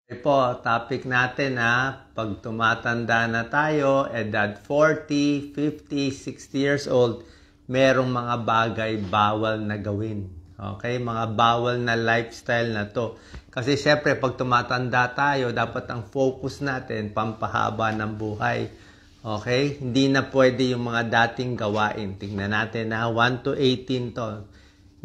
Po, topic natin pag tumatanda na tayo, edad 40, 50, 60 years old, merong mga bagay bawal na gawin. Okay? Mga bawal na lifestyle na to. Kasi syempre, pag tumatanda tayo, dapat ang focus natin, pampahaba ng buhay. Okay? Hindi na pwede yung mga dating gawain. Tingnan natin 1 to 18 to.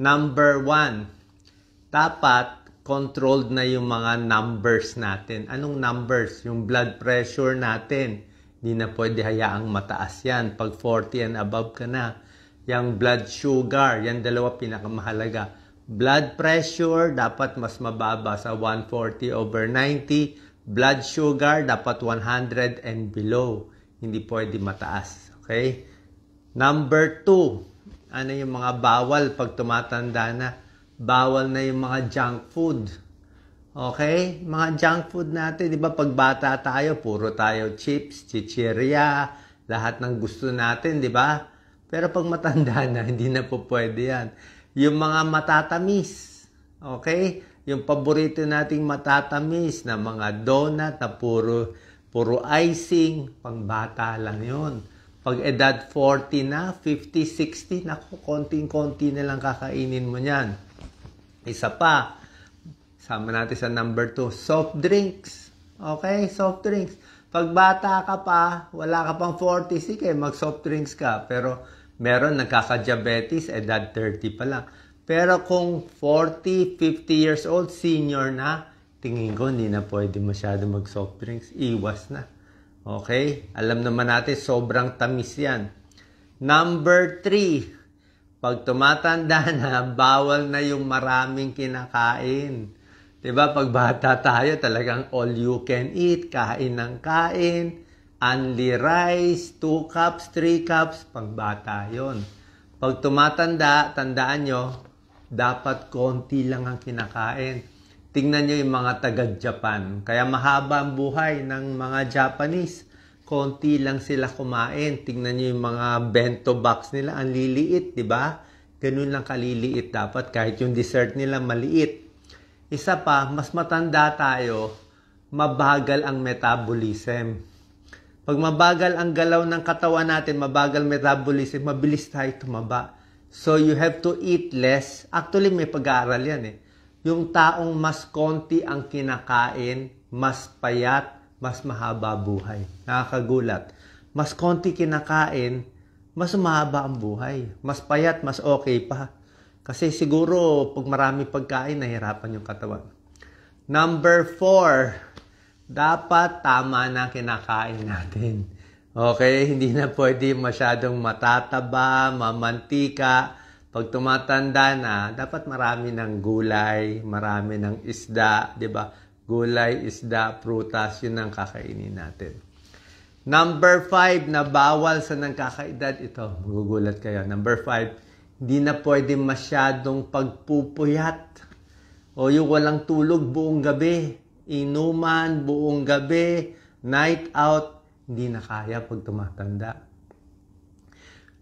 Number 1, dapat controlled na yung mga numbers natin. Anong numbers? Yung blood pressure natin. Hindi na pwede hayaang mataas yan. Pag 40 and above ka na. Yung blood sugar, yan dalawa pinakamahalaga. Blood pressure, dapat mas mababa sa 140/90. Blood sugar, dapat 100 and below. Hindi pwede mataas. Okay? Number 2, ano yung mga bawal pag tumatanda na? Bawal na yung mga junk food. Okay? Mga junk food natin, di ba pag bata tayo, puro tayo chips, chichirya, lahat ng gusto natin, di ba? Pero pag matanda na, hindi na po pwede yan. Yung mga matatamis, okay? Yung paborito nating matatamis na mga donut na puro icing, pang bata lang yun. Pag edad 40 na, 50, 60, naku, konting-konti na lang kakainin mo niyan. Isa pa, sama natin sa number 2, soft drinks. Okay, soft drinks. Pag bata ka pa, wala ka pang 40, sige, mag-soft drinks ka. Pero meron nagkaka-diabetes, edad 30 pa lang. Pero kung 40, 50 years old, senior na, tingin ko hindi na pwede masyado mag-soft drinks. Iwas na. Okay? Alam naman natin, sobrang tamis yan. Number 3, pag tumatanda na, bawal na yung maraming kinakain. Diba? Pag bata tayo, talagang all you can eat, kain ng kain, only rice, 2 cups, 3 cups, pag bata yun. Pag tumatanda, tandaan nyo, dapat konti lang ang kinakain. Tingnan nyo yung mga taga-Japan. Kaya mahaba ang buhay ng mga Japanese. Konti lang sila kumain. Tingnan nyo yung mga bento box nila. Ang liliit, di ba? Ganun lang kaliliit dapat. Kahit yung dessert nila maliit. Isa pa, mas matanda tayo, mabagal ang metabolism. Pag mabagal ang galaw ng katawan natin, mabagal metabolism, mabilis tayo tumaba. So you have to eat less. Actually, may pag-aaral yan eh. Yung taong mas konti ang kinakain, mas payat, mas mahaba buhay. Nakakagulat. Mas konti kinakain, mas mahaba ang buhay. Mas payat, mas okay pa. Kasi siguro, pag marami pagkain, nahirapan yung katawan. Number 4, dapat tama na kinakain natin. Okay? Hindi na pwede masyadong matataba, mamantika. Pag tumatanda na, dapat marami ng gulay, marami ng isda, di ba? Gulay, isda, prutas, yun ang kakainin natin. Number 5, na bawal sa nagkakaedad. Ito, magugulat kayo. Number 5, hindi na pwede masyadong pagpupuyat. O yung walang tulog buong gabi. Inuman buong gabi. Night out. Hindi na kaya pag tumatanda.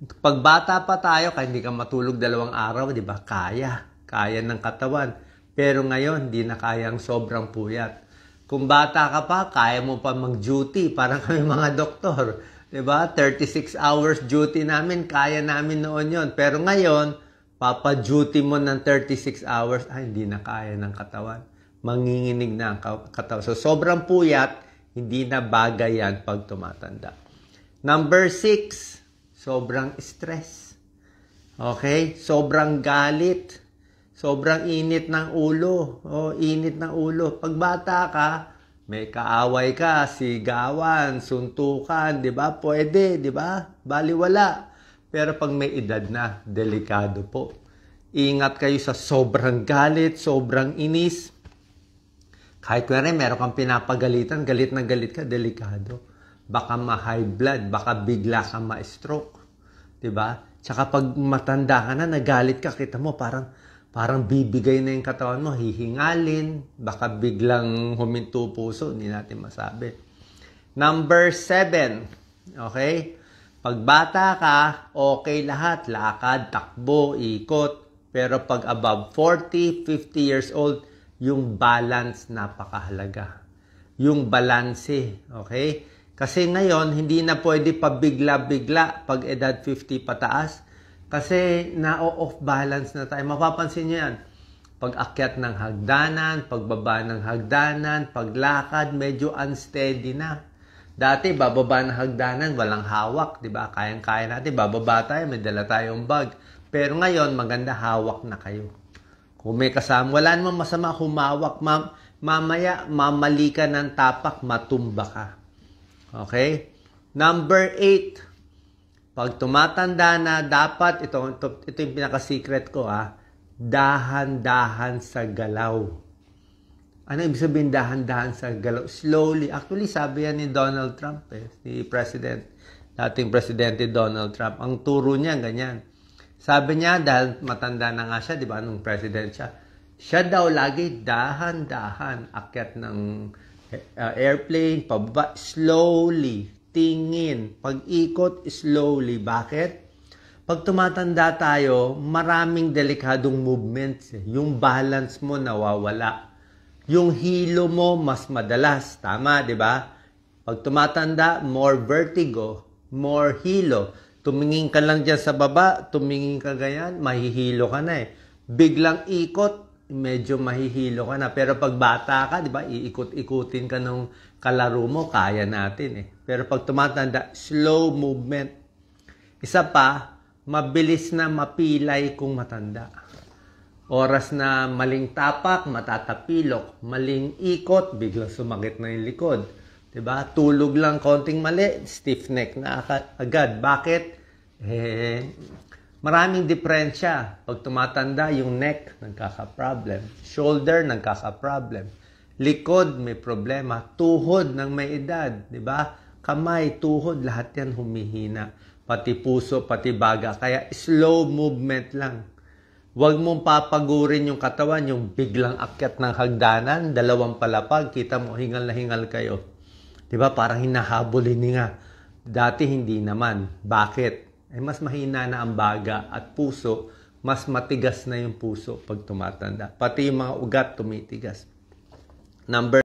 Pag bata pa tayo, kahit hindi ka matulog 2 araw, di ba? Kaya. Kaya ng katawan. Pero ngayon, hindi na kaya ang sobrang puyat. Kung bata ka pa, kaya mo pa mag-duty. Parang kami mga doktor. Diba? 36 hours duty namin, kaya namin noon yon. Pero ngayon, papa-duty mo ng 36 hours, hindi na kaya ng katawan. Manginginig na ang katawan. So, sobrang puyat, hindi na bagay yan pag tumatanda. Number 6, sobrang stress. Okay? Sobrang galit. Sobrang init ng ulo. Init ng ulo. Pag bata ka, may kaaway ka, sigawan, suntukan, di ba? Pwede, di ba? Baliwala. Pero pag may edad na, delikado po. Ingat kayo sa sobrang galit, sobrang inis. Kahit kung meron kang pinapagalitan, galit na galit ka, delikado. Baka ma-high blood, baka bigla ka ma-stroke. Di ba? Tsaka pag matanda ka na, nagalit ka, kita mo parang bibigay na yung katawan mo, hihingalin, baka biglang huminto puso, hindi natin masabi. Number 7, okay? Pag bata ka, okay lahat, lakad, takbo, ikot. Pero pag above 40, 50 years old, yung balance napakahalaga. yung balanse. Okay? Kasi ngayon, hindi na pwede pabigla-bigla pag edad 50 pataas. Kasi na-off balance na tayo. Mapapansin nyo yan. Pag akyat ng hagdanan, pagbaba ng hagdanan, paglakad, medyo unsteady na. Dati, bababa ng hagdanan, walang hawak, di ba? Kayang-kaya natin, bababa tayo, may dala tayong bag. Pero ngayon, maganda hawak na kayo. Kung may kasama, wala namang masama humawak. Mamaya, mamali ka ng tapak, matumba ka. Okay? Number 8. Pag tumatanda na, dapat, ito yung pinaka-secret ko, dahan-dahan sa galaw. Ano ibig sabihin dahan-dahan sa galaw? Slowly. Actually, sabi yan ni Donald Trump, ni dating Presidente Donald Trump. Ang turo niya, ganyan. Sabi niya, dahil matanda na nga siya, di ba, nung president siya daw lagi dahan-dahan, akyat ng airplane, pababa, slowly, tingin, pag-ikot, slowly. Bakit? Pag tumatanda tayo, maraming delikadong movements. Yung balance mo nawawala. Yung hilo mo mas madalas. Tama, di ba? Pag tumatanda, more vertigo, more hilo. Tumingin ka lang dyan sa baba, tumingin ka ganyan, mahihilo ka na Biglang ikot, medyo mahihilo ka na. Pero pag bata ka, di ba, iikot-ikutin ka ng kalaro mo, kaya natin Pero pag tumatanda, slow movement. Isa pa, mabilis na mapilay kung matanda. Oras na maling tapak, matatapilok. Maling ikot, biglang sumakit na yung likod. Diba? Tulog lang konting mali, stiff neck na agad. Bakit? Maraming diferensya. Pag tumatanda, yung neck, nagkaka-problem. Shoulder, nagkaka-problem. Likod, may problema. Tuhod ng may edad. Diba? Kamay, tuhod, lahat yan humihina. Pati puso, pati baga. Kaya slow movement lang. Huwag mong papagurin yung katawan, yung biglang akyat ng hagdanan, 2 palapag, kita mo, hingal na hingal kayo. Diba? Parang hinahabol hininga. Dati hindi naman. Bakit? Mas mahina na ang baga at puso, mas matigas na yung puso pag tumatanda. Pati yung mga ugat tumitigas. Number